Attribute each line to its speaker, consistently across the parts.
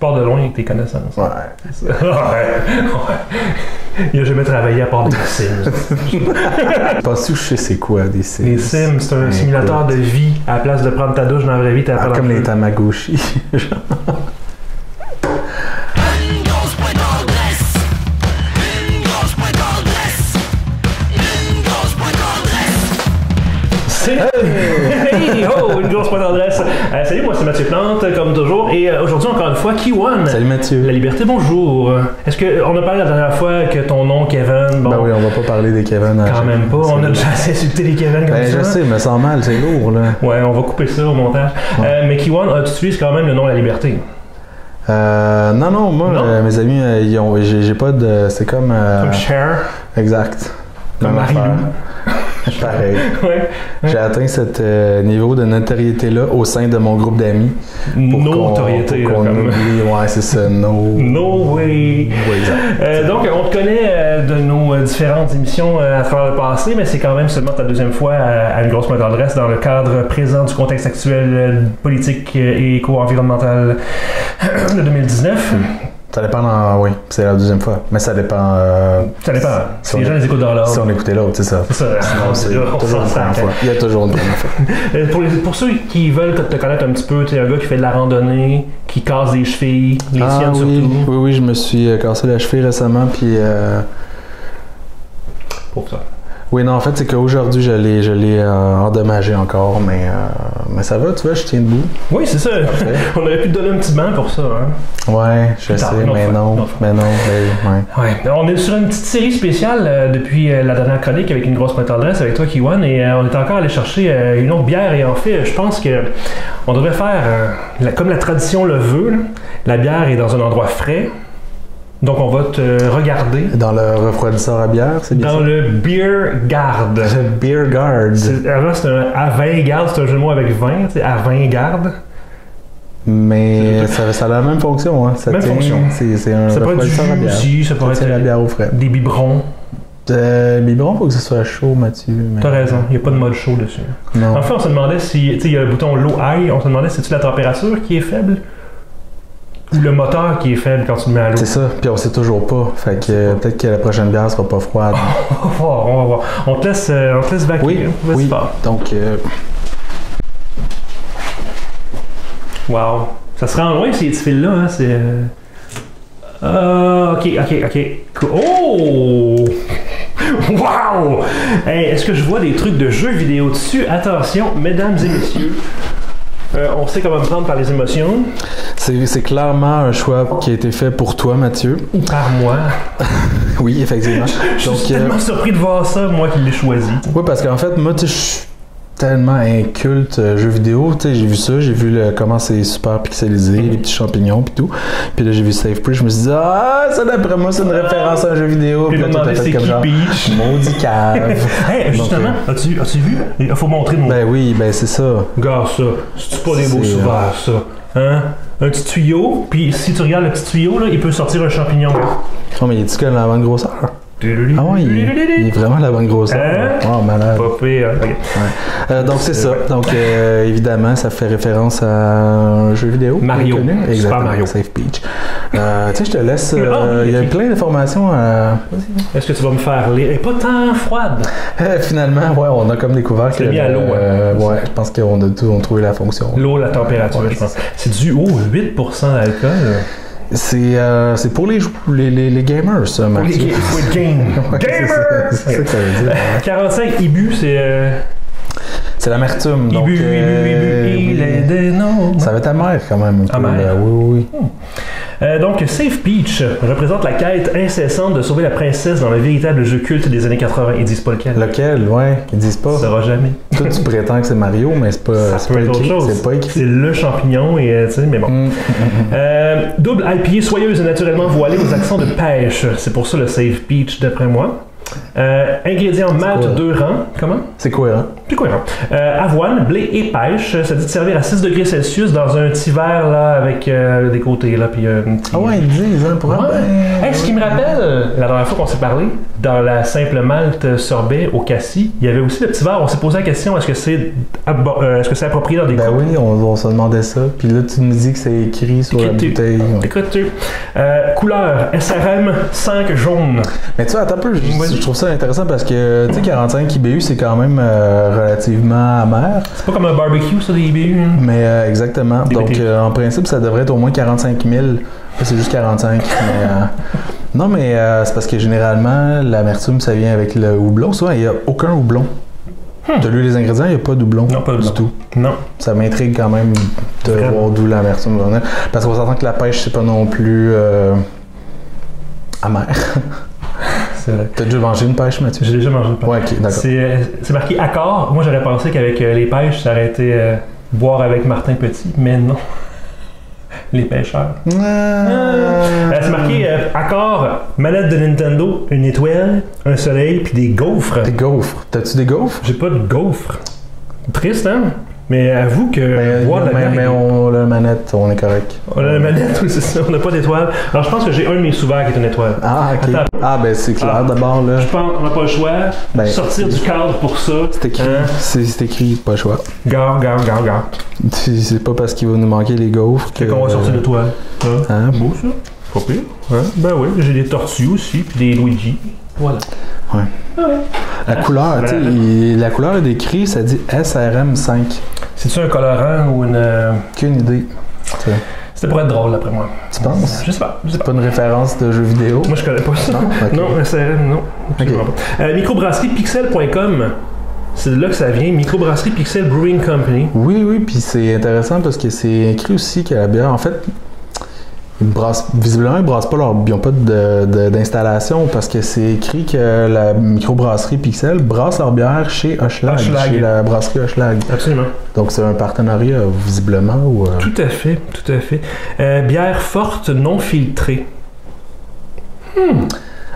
Speaker 1: pars de loin avec tes connaissances.
Speaker 2: Ouais.
Speaker 1: ouais. Il a jamais travaillé à part des Sims.
Speaker 2: Penses-tu que je sais c'est quoi des Sims?
Speaker 1: Les Sims, c'est un simulateur de vie. À la place de prendre ta douche dans la vraie vie, t'as pas
Speaker 2: comme les Tamagotchi.
Speaker 1: Hey! Oh, une grosse pointe d'adresse. Salut, moi c'est Mathieu Plante, comme toujours. Et aujourd'hui, encore une fois, Key1.
Speaker 2: Salut Mathieu.
Speaker 1: La liberté, bonjour. Est-ce qu'on a parlé la dernière fois que ton nom, Kevin... Bon,
Speaker 2: ben oui, on va pas parler des Kevin.
Speaker 1: Quand même pas. On a déjà assez insulté les Kevin comme ça.
Speaker 2: Je sais, mais sans mal, c'est lourd, là.
Speaker 1: Ouais, on va couper ça au montage. Ouais. Mais Key1, tu utilises quand même le nom La Liberté.
Speaker 2: Non, moi,
Speaker 1: non?
Speaker 2: mes amis, j'ai pas de... C'est comme...
Speaker 1: Comme Cher.
Speaker 2: Exact.
Speaker 1: Comme Marie-Lou.
Speaker 2: Pareil.
Speaker 1: Ouais.
Speaker 2: J'ai atteint ce niveau de notoriété-là au sein de mon groupe d'amis.
Speaker 1: Notoriété,
Speaker 2: pour qu'on oublie. Ouais, c'est ça.
Speaker 1: No way.
Speaker 2: Ouais,
Speaker 1: donc, on te connaît de nos différentes émissions à travers le passé, mais c'est quand même seulement ta deuxième fois à une grosse pointe d'adresse dans le cadre présent du contexte actuel politique et éco-environnemental de 2019.
Speaker 2: Ça dépend oui, c'est la deuxième fois. Mais ça dépend.
Speaker 1: Ça dépend. Si les gens les écoutent dans l'ordre.
Speaker 2: Si on écoutait l'autre, c'est ça.
Speaker 1: C'est ça.
Speaker 2: Sinon, c'est toujours une première fois. Il y a toujours une première fois.
Speaker 1: Pour ceux qui veulent te connaître un petit peu, tu es un gars qui fait de la randonnée, qui casse des chevilles, les siennes surtout.
Speaker 2: Oui, je me suis cassé la cheville récemment, puis.
Speaker 1: Pour ça.
Speaker 2: Oui, non, en fait, c'est qu'aujourd'hui, je l'ai endommagé encore, mais ça va, tu vois, je tiens debout.
Speaker 1: Oui, c'est ça. On aurait pu te donner un petit banc pour ça, hein?
Speaker 2: Ouais, je sais, mais non.
Speaker 1: On est sur une petite série spéciale depuis la dernière chronique avec une grosse pointe d'adresse avec toi, Key1, et on est encore allé chercher une autre bière, et en fait, je pense que on devrait faire, comme la tradition le veut, là, la bière est dans un endroit frais. Donc, on va te regarder.
Speaker 2: Dans le refroidisseur à bière, c'est bien
Speaker 1: dans
Speaker 2: ça?
Speaker 1: Le Beer Guard.
Speaker 2: Le Beer Guard.
Speaker 1: Avant, c'était un avant-garde, c'est un jeu de mots avec 20, tu sais, avant-garde.
Speaker 2: Mais ça a la même fonction, hein.
Speaker 1: Même fonction.
Speaker 2: C'est un refroidisseur à bière.
Speaker 1: Aussi, ça pourrait être
Speaker 2: la bière au frais.
Speaker 1: Des biberons.
Speaker 2: Biberon, faut que ce soit chaud, Mathieu.
Speaker 1: T'as raison, il n'y a pas de mode chaud dessus.
Speaker 2: Non.
Speaker 1: En fait, on se demandait si, tu sais, il y a le bouton low high, on se demandait si c'est la température qui est faible ou le moteur qui est faible quand tu le mets à l'eau.
Speaker 2: C'est ça, puis on sait toujours pas. Fait que peut-être que la prochaine bière sera pas froide.
Speaker 1: On va voir. On te laisse vacuer.
Speaker 2: Oui. Donc.
Speaker 1: Wow. Ça se rend loin ces petits fils-là, hein. C'est. Ok. Cool. Oh! Wow! Hey, est-ce que je vois des trucs de jeux vidéo dessus? Attention, mesdames et messieurs. On sait comment me prendre par les émotions.
Speaker 2: C'est clairement un choix qui a été fait pour toi, Mathieu.
Speaker 1: Ou par moi.
Speaker 2: Oui, effectivement.
Speaker 1: Je suis tellement surpris de voir ça, moi qui l'ai choisi.
Speaker 2: Oui, parce qu'en fait, moi, tu sais, je suis tellement inculte jeux vidéo. Tu sais, j'ai vu ça, j'ai vu comment c'est super pixelisé, les petits champignons pis tout. Puis là, j'ai vu Save Pre, je me suis dit, ça d'après moi, c'est une référence à un jeu vidéo.
Speaker 1: Puis là, tout à fait comme genre,
Speaker 2: maudit cave.
Speaker 1: Hey, justement, as-tu vu? Il faut montrer mon.
Speaker 2: Ben oui, ben c'est ça.
Speaker 1: Regarde ça. C'est pas des beaux souverains, ça. Hein? Un petit tuyau, puis si tu regardes le petit tuyau, là, il peut sortir un champignon.
Speaker 2: Oh, mais il est-tu comme la bonne grosseur? Ah ouais, il est vraiment la bonne grosseur. Oh, malade.
Speaker 1: Pas pire. Okay.
Speaker 2: Ouais. Donc c'est ça. Donc évidemment, ça fait référence à un jeu vidéo.
Speaker 1: Mario. Super Mario.
Speaker 2: Safe Peach. Tu sais, je te laisse. Il y a plein d'informations.
Speaker 1: Est-ce que tu vas me faire lire? Elle est pas tant froide.
Speaker 2: Finalement, ouais, on a comme découvert que.
Speaker 1: mis à l'eau.
Speaker 2: Ouais, je pense qu'on a trouvé la fonction.
Speaker 1: L'eau, la température, je pense. C'est du 8% d'alcool.
Speaker 2: C'est pour les gamers, ça, Mathieu.
Speaker 1: Pour les gamers!
Speaker 2: C'est ça que ça veut dire.
Speaker 1: 45 Ibu, c'est...
Speaker 2: C'est l'amertume.
Speaker 1: Ibu, il est des noms.
Speaker 2: Ça va être amer quand même.
Speaker 1: Amer.
Speaker 2: Oui.
Speaker 1: Donc, Safe Peach représente la quête incessante de sauver la princesse dans le véritable jeu culte des années 80. Ils disent pas lequel.
Speaker 2: Lequel, ouais. Ils disent pas.
Speaker 1: Ça sera jamais.
Speaker 2: Toi, tu prétends que c'est Mario, mais c'est pas,
Speaker 1: ça peut être autre chose.
Speaker 2: C'est pas écrit.
Speaker 1: C'est le champignon, et tu sais, mais bon. Double IPA soyeuse et naturellement voilée aux accents de pêche. C'est pour ça le Safe Peach, d'après moi. Ingrédients malt 2 rangs. Comment?
Speaker 2: C'est cohérent.
Speaker 1: C'est cohérent. Avoine, blé et pêche, ça dit de servir à 6 degrés Celsius dans un petit verre là, avec des côtés. Là, puis, un petit...
Speaker 2: Ah ouais, ils disent, hein, pour
Speaker 1: ouais. Hey, ce qui me rappelle, la dernière fois qu'on s'est parlé, dans la simple malte sorbet au cassis, il y avait aussi le petit verre. On s'est posé la question, est-ce que c'est approprié dans des
Speaker 2: Ben
Speaker 1: coupes?
Speaker 2: oui, on se demandait ça. Puis là, tu nous dis que c'est écrit sur la bouteille. Ouais.
Speaker 1: Écoute-tu. Couleur, SRM 5 jaune.
Speaker 2: Mais tu vois, attends un peu, je trouve ça intéressant parce que, tu sais, 45 IBU, c'est quand même relativement amer.
Speaker 1: C'est pas comme un barbecue, ça, des IBU. Hein?
Speaker 2: Mais exactement.
Speaker 1: Des
Speaker 2: Donc, en principe, ça devrait être au moins 45 000. C'est juste 45. Mais, non, mais c'est parce que généralement, l'amertume, ça vient avec le houblon. Souvent, il n'y a aucun houblon. Tu as lu les ingrédients, il n'y a pas de houblon.
Speaker 1: Non, pas de
Speaker 2: du tout.
Speaker 1: Non.
Speaker 2: Ça m'intrigue quand même de voir d'où l'amertume va venir. Parce qu'on s'entend que la pêche, c'est pas non plus amer.
Speaker 1: C'est vrai.
Speaker 2: T'as déjà mangé une pêche, Mathieu?
Speaker 1: J'ai déjà mangé une pêche.
Speaker 2: Ouais, ok, d'accord.
Speaker 1: C'est marqué accord. Moi, j'aurais pensé qu'avec les pêches, ça aurait été boire avec Martin Petit, mais non. Les pêcheurs. C'est marqué accord, manette de Nintendo, une étoile, un soleil, puis des gaufres.
Speaker 2: Des gaufres. T'as-tu des gaufres?
Speaker 1: J'ai pas de gaufres. Triste, hein? Mais avoue que boire de la bière...
Speaker 2: Mais on a la manette, on est correct.
Speaker 1: On a la manette, oui, c'est ça. On n'a pas d'étoile. Alors, je pense que j'ai un de mes sous-verts qui est une étoile.
Speaker 2: Ah, ok.
Speaker 1: Attends.
Speaker 2: Ah, ben c'est clair d'abord, là.
Speaker 1: Je pense qu'on n'a pas le choix.
Speaker 2: Ben,
Speaker 1: sortir du cadre pour ça.
Speaker 2: C'est écrit.
Speaker 1: Hein?
Speaker 2: C'est écrit, pas le choix.
Speaker 1: Gare.
Speaker 2: C'est pas parce qu'il va nous manquer les gaufres
Speaker 1: qu'on va sortir l'étoile.
Speaker 2: Hein?
Speaker 1: Beau, ça. Pas pire. Hein? Ben oui, j'ai des tortues aussi, puis des Luigi. Voilà.
Speaker 2: Ouais.
Speaker 1: Ah ouais.
Speaker 2: La couleur, tu sais, la couleur est décrite, ça dit SRM5.
Speaker 1: C'est-tu un colorant ou une...
Speaker 2: Aucune idée.
Speaker 1: C'était pour être drôle, d'après moi.
Speaker 2: Tu penses?
Speaker 1: Je sais pas.
Speaker 2: C'est pas une référence de jeu vidéo?
Speaker 1: Moi, je connais pas ça.
Speaker 2: Non? Okay.
Speaker 1: Non, SRM, non. Absolument pas. Microbrasserie-pixel.com. C'est de là que ça vient, Microbrasserie Pixel Brewing Company.
Speaker 2: Oui, puis c'est intéressant parce que c'est écrit aussi que la bière, en fait, visiblement, ils brassent pas ils n'ont pas d'installation parce que c'est écrit que la microbrasserie Pixel brasse leur bière chez Hochelag, chez la brasserie Hochelag.
Speaker 1: Absolument.
Speaker 2: Donc c'est un partenariat, visiblement. Ou,
Speaker 1: Tout à fait. Bière forte non filtrée.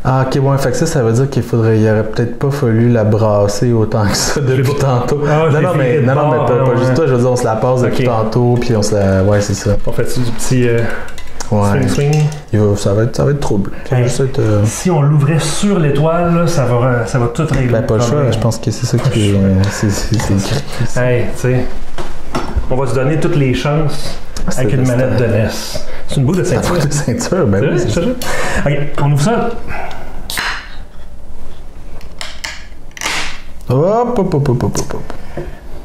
Speaker 2: Ah, ok, bon, fait que ça veut dire qu'il aurait peut-être pas fallu la brasser autant que ça depuis tantôt.
Speaker 1: Ah,
Speaker 2: non, mais pas juste toi, je veux dire, on se la passe depuis tantôt, puis on se la. Ouais, c'est ça.
Speaker 1: On fait du petit. Swing.
Speaker 2: Ça va être trouble.
Speaker 1: Si on l'ouvrait sur l'étoile, là, ça va tout régler.
Speaker 2: Ben, pas le choix, je pense que c'est ça qui est écrit.
Speaker 1: Hey, tu sais, on va se donner toutes les chances avec une manette de NES. C'est une boule de ceinture.
Speaker 2: Une boule de ceinture, ben oui.
Speaker 1: C'est ça. Ok, on ouvre ça.
Speaker 2: Hop.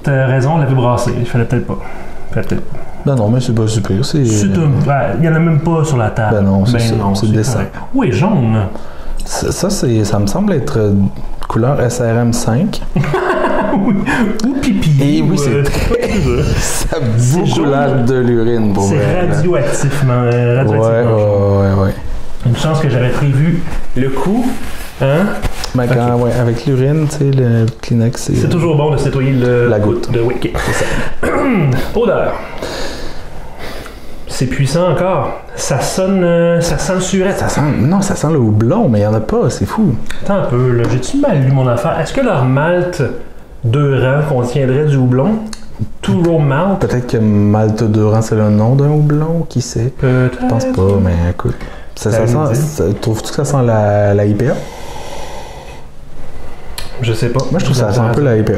Speaker 1: T'as raison, on l'avait brassé. Il fallait peut-être pas.
Speaker 2: Ben non, mais c'est pas super. Il
Speaker 1: n'y en a même pas sur la table.
Speaker 2: Ben non, c'est ça. C'est le dessin.
Speaker 1: Oui, jaune.
Speaker 2: Ça me semble être couleur SRM5.
Speaker 1: Ou pipi.
Speaker 2: Et oui, c'est très... ça a beaucoup l'air de l'urine, pour vrai.
Speaker 1: C'est radioactivement.
Speaker 2: Ouais.
Speaker 1: Une chance que j'avais prévu le coup. Hein?
Speaker 2: Ben avec l'urine, tu sais, le Kleenex,
Speaker 1: c'est toujours bon de se nettoyer la goutte. Okay.
Speaker 2: C'est ça.
Speaker 1: Odeur. C'est puissant encore. Ça sent le surette.
Speaker 2: Ça sent le houblon, mais il n'y en a pas, c'est fou.
Speaker 1: Attends un peu, là. J'ai-tu mal lu mon affaire? Est-ce que leur malt 2 rangs contiendrait du houblon? Two Row Malt?
Speaker 2: Peut-être que Malte 2 rangs, c'est le nom d'un houblon, qui sait?
Speaker 1: Peut-être.
Speaker 2: Je pense pas, mais écoute. Trouves-tu que ça sent la IPA?
Speaker 1: Je sais pas.
Speaker 2: Moi, je trouve que ça sent un peu la IPA.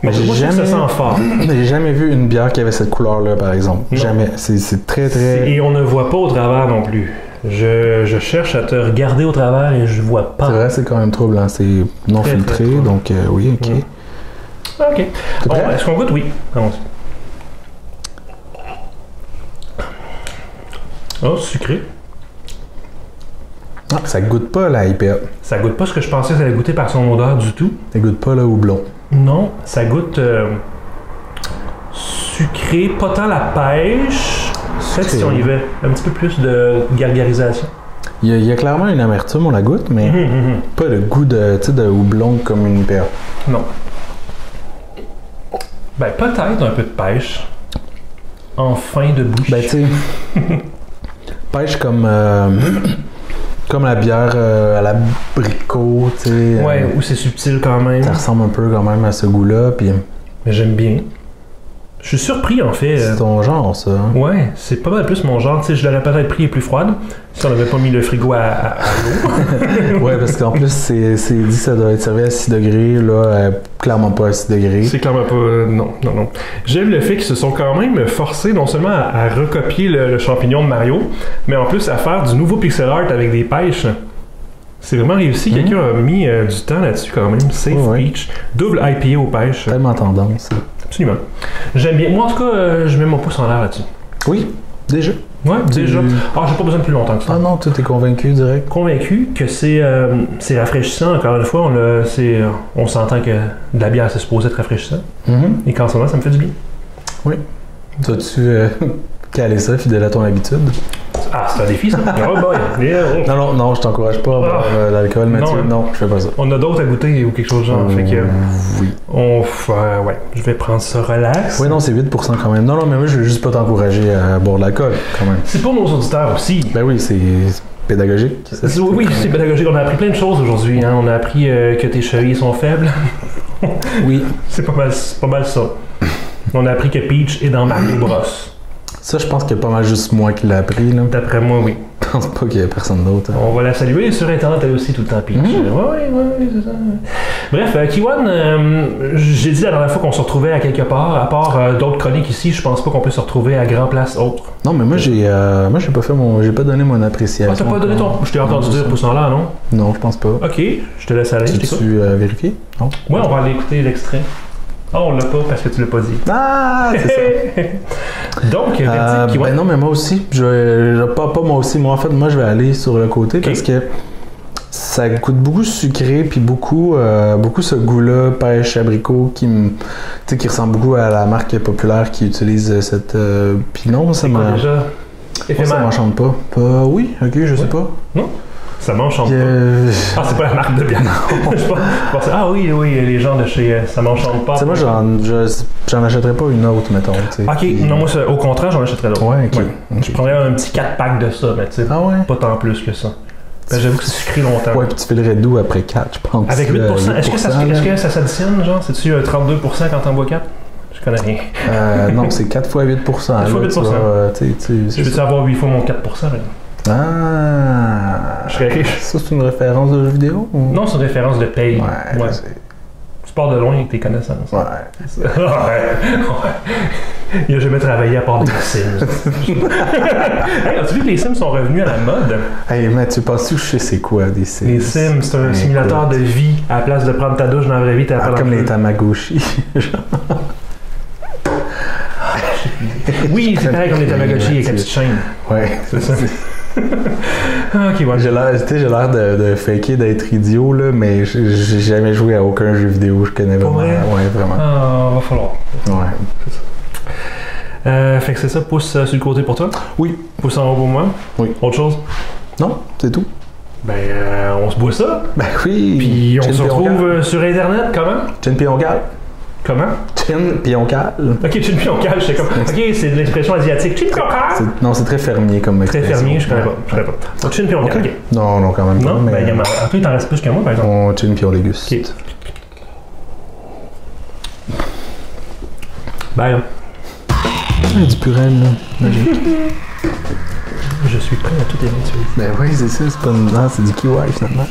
Speaker 1: Mais je trouve que ça sent fort.
Speaker 2: J'ai jamais vu une bière qui avait cette couleur-là, par exemple. Non. Jamais. C'est très, très...
Speaker 1: Et on ne voit pas au travers non plus. Je cherche à te regarder au travers et je vois pas.
Speaker 2: C'est vrai, c'est quand même troublant. C'est non très, filtré, très donc oui, ok.
Speaker 1: Ok. Est-ce qu'on goûte? Oui. Allons-y. Oh, sucré.
Speaker 2: Ah, ça goûte pas la IPA.
Speaker 1: Ça goûte pas ce que je pensais que ça allait goûter par son odeur du tout.
Speaker 2: Ça goûte pas le houblon.
Speaker 1: Non, ça goûte sucré, pas tant la pêche. Peut-être si on y va un petit peu plus de gargarisation.
Speaker 2: Il y a clairement une amertume, on la goûte, mais pas le goût de houblon comme une IPA.
Speaker 1: Non. Ben, peut-être un peu de pêche. En fin de bouche.
Speaker 2: Ben, tu sais, pêche comme Comme la bière à l'abricot, tu sais.
Speaker 1: Ouais, où c'est subtil quand même.
Speaker 2: Ça ressemble un peu quand même à ce goût-là, puis...
Speaker 1: Mais j'aime bien. Je suis surpris, en fait.
Speaker 2: C'est ton genre, ça. Hein?
Speaker 1: Ouais, c'est pas mal plus mon genre. Tu sais, je l'aurais peut-être pris plus froide si on n'avait pas mis le frigo à l'eau.
Speaker 2: Ouais, parce qu'en plus, c'est dit que ça doit être servi à 6 degrés. Là, clairement pas à 6 degrés.
Speaker 1: C'est clairement pas... non. J'aime le fait qu'ils se sont quand même forcés non seulement à recopier le champignon de Mario, mais en plus à faire du nouveau pixel art avec des pêches. C'est vraiment réussi. Quelqu'un a mis du temps là-dessus quand même. Safe Peach. Double IPA aux pêches.
Speaker 2: Tellement tendance.
Speaker 1: Absolument. J'aime bien. Moi, en tout cas, je mets mon pouce en l'air là-dessus.
Speaker 2: Oui, déjà.
Speaker 1: Ouais, déjà. Ah, j'ai pas besoin de plus longtemps que ça.
Speaker 2: Ah non, toi, t'es convaincu direct?
Speaker 1: Convaincu que c'est rafraîchissant. Encore une fois, on s'entend que de la bière, c'est supposé être rafraîchissant. Et qu'en ce moment, ça me fait du bien.
Speaker 2: Oui. T'as-tu calé ça, fidèle à ton habitude?
Speaker 1: Ah, c'est un défi, ça. Oh boy. Yeah.
Speaker 2: Non, je t'encourage pas à boire l'alcool, Mathieu. Non, je fais pas ça.
Speaker 1: On a d'autres à goûter ou quelque chose de genre. Fait que,
Speaker 2: oui.
Speaker 1: Ouais, je vais prendre ça relax.
Speaker 2: Oui, non, c'est 8% quand même. Non, mais moi, je veux juste pas t'encourager à boire de l'alcool, quand même.
Speaker 1: C'est pour nos auditeurs aussi.
Speaker 2: Ben oui, c'est pédagogique.
Speaker 1: Oui, c'est pédagogique. On a appris plein de choses aujourd'hui. Hein. On a appris que tes chevilles sont faibles.
Speaker 2: Oui.
Speaker 1: C'est pas mal ça. On a appris que Peach est dans Mario Bros.
Speaker 2: Ça, je pense qu'il y a pas mal juste moi qui l'ai appris. Là.
Speaker 1: D'après moi, oui.
Speaker 2: Je pense pas qu'il y ait personne d'autre. Hein.
Speaker 1: On va la saluer. Sur Internet, elle aussi tout le temps Peach. Ouais, c'est ça. Bref, Kiwan, j'ai dit la dernière fois qu'on se retrouvait à quelque part. À part d'autres chroniques ici, je pense pas qu'on peut se retrouver à grand place autre.
Speaker 2: Non, mais moi, j'ai pas fait j'ai pas donné mon appréciation.
Speaker 1: Ah, t'as pas donné ton... Je t'ai entendu dire poussant là, non?
Speaker 2: Non, je pense pas.
Speaker 1: Ok, je te laisse aller.
Speaker 2: Tu vérifié? Non?
Speaker 1: Ouais, on va aller écouter l'extrait. Ah, on l'a pas parce que tu l'as pas dit.
Speaker 2: Ah, c'est ça.
Speaker 1: Donc,
Speaker 2: ben non, mais moi aussi, pas moi aussi. Moi, en fait, moi, je vais aller sur le côté parce que ça goûte beaucoup sucré, puis beaucoup ce goût-là, pêche, abricot, qui ressemble beaucoup à la marque populaire qui utilise cette... puis non, ça m'enchante pas. Oui, ok, je sais pas.
Speaker 1: Non? Ça m'enchante pas. Ah, c'est pas la marque de bière. Ah oui, les gens de chez Ça m'enchante pas.
Speaker 2: Tu sais, moi, j'en achèterais pas une autre, mettons. T'sais.
Speaker 1: Ok, non, moi, au contraire, j'en achèterais d'autres.
Speaker 2: Ouais, ok.
Speaker 1: Je prendrais un petit 4-pack de ça, mais tu sais, pas tant plus que ça. Ben, j'avoue que c'est sucré longtemps.
Speaker 2: Ouais, puis tu filerais doux après 4, je pense.
Speaker 1: Avec 8%. Est-ce que ça s'additionne, genre? C'est-tu 32% quand t'en bois 4? Je connais rien.
Speaker 2: Non, c'est 4 fois 8%. 4
Speaker 1: fois 8%. Je veux-tu avoir 8 fois mon 4%? Là?
Speaker 2: Ah!
Speaker 1: Je serais riche.
Speaker 2: Ça, c'est une référence de jeu vidéo? Ou...
Speaker 1: Non, c'est une référence de paye.
Speaker 2: Ouais.
Speaker 1: Tu pars de loin avec tes connaissances.
Speaker 2: Ouais.
Speaker 1: Il a jamais travaillé à part des Sims. Hey, as-tu vu que les Sims sont revenus à la mode?
Speaker 2: Hey, mais tu penses que je sais c'est quoi des Sims?
Speaker 1: Les Sims, c'est un simulateur de vie. À la place de prendre ta douche dans la vraie vie, t'as pas
Speaker 2: comme les Tamagotchi.
Speaker 1: Oui, c'est pareil comme les Tamagotchi avec la petite chaîne.
Speaker 2: Ouais,
Speaker 1: c'est ça. Ok, ouais.
Speaker 2: J'ai l'air de faker d'être idiot, là, mais j'ai jamais joué à aucun jeu vidéo. Je connais vraiment.
Speaker 1: Ouais,
Speaker 2: vraiment.
Speaker 1: Ah, va falloir.
Speaker 2: Ouais.
Speaker 1: C'est ça. Fait que c'est ça, pouce sur le côté pour toi?
Speaker 2: Oui.
Speaker 1: Pouce en haut pour moi?
Speaker 2: Oui.
Speaker 1: Autre chose?
Speaker 2: Non, c'est tout.
Speaker 1: Ben, on se boit ça.
Speaker 2: Ben oui.
Speaker 1: Puis on se retrouve sur Internet, comment?
Speaker 2: Chin puis on cale.
Speaker 1: Comment?
Speaker 2: Chin puis on cale.
Speaker 1: Ok, chin puis on cale, j'étais comme... Ok, c'est de l'expression asiatique. Chin puis on cale?
Speaker 2: Non, c'est très fermier comme expression.
Speaker 1: Très fermier, je connais pas. Donc chin puis on cale, ok.
Speaker 2: Non, quand même pas.
Speaker 1: Non, ben, après, il t'en reste plus que moi, par exemple.
Speaker 2: On chin puis on déguste.
Speaker 1: Ok. Bye.
Speaker 2: Du purel, là. Magique.
Speaker 1: Je suis prêt à tout éventualité.
Speaker 2: Ben oui, c'est ça, c'est pas une... Non, c'est du kiwi, finalement.